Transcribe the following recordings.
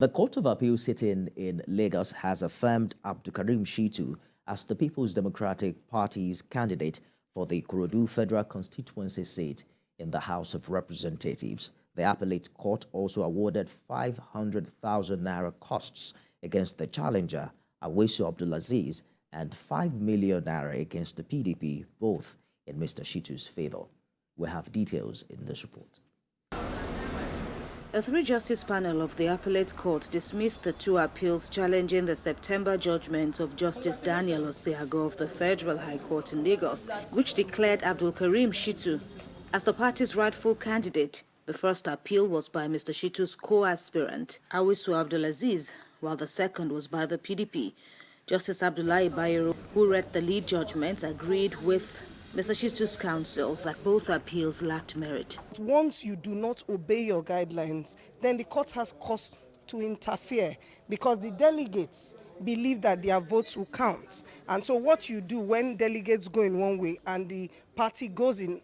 The Court of Appeal sitting in Lagos has affirmed Abdulkareem Shittu as the People's Democratic Party's candidate for the Ikorodu Federal Constituency seat in the House of Representatives. The appellate court also awarded 500,000 naira costs against the challenger, Awesu AbdulAzeez, and 5 million naira against the PDP, both in Mr Shittu's favour. We have details in this report. A three-justice panel of the appellate court dismissed the two appeals challenging the September judgment of Justice Daniel Oseago of the Federal High Court in Lagos, which declared Abdulkareem Shittu as the party's rightful candidate. The first appeal was by Mr Shittu's co-aspirant, Awesu AbdulAzeez, while the second was by the PDP. Justice Abdullahi Bayero, who read the lead judgments, agreed with Mr Shittu's counsel that both appeals lacked merit. Once you do not obey your guidelines, then the court has cause to interfere because the delegates believe that their votes will count. And so what you do when delegates go in one way and the party goes in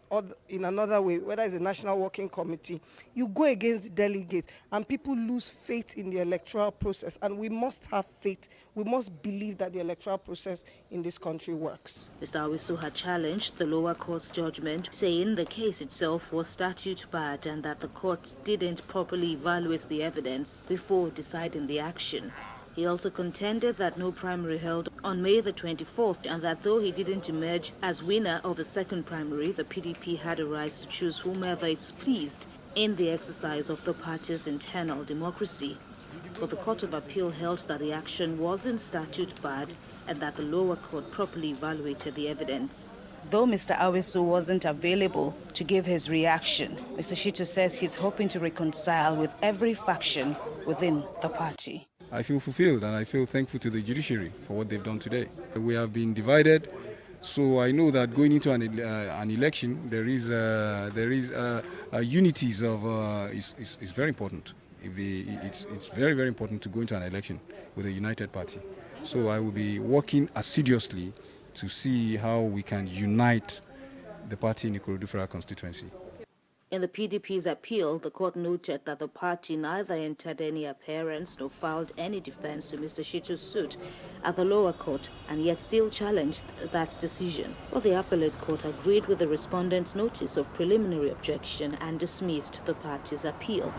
another way, whether it's a national working committee, you go against the delegates and people lose faith in the electoral process. And we must have faith. We must believe that the electoral process in this country works. Mr. Awesu had challenged the lower court's judgment, saying the case itself was statute barred and that the court didn't properly evaluate the evidence before deciding the action. He also contended that no primary held on May the 24th and that though he didn't emerge as winner of the second primary, the PDP had a right to choose whomever it's pleased in the exercise of the party's internal democracy. But the Court of Appeal held that the action wasn't statute barred and that the lower court properly evaluated the evidence. Though Mr. Awesu wasn't available to give his reaction, Mr. Shittu says he's hoping to reconcile with every faction within the party. I feel fulfilled and I feel thankful to the judiciary for what they've done today. We have been divided, so I know that going into an election, there is unities of is very important. It's very, very important to go into an election with a united party. So I will be working assiduously to see how we can unite the party in Ikorodu Federal Constituency. In the PDP's appeal, the court noted that the party neither entered any appearance nor filed any defense to Mr. Shittu's suit at the lower court and yet still challenged that decision. But the appellate court agreed with the respondent's notice of preliminary objection and dismissed the party's appeal.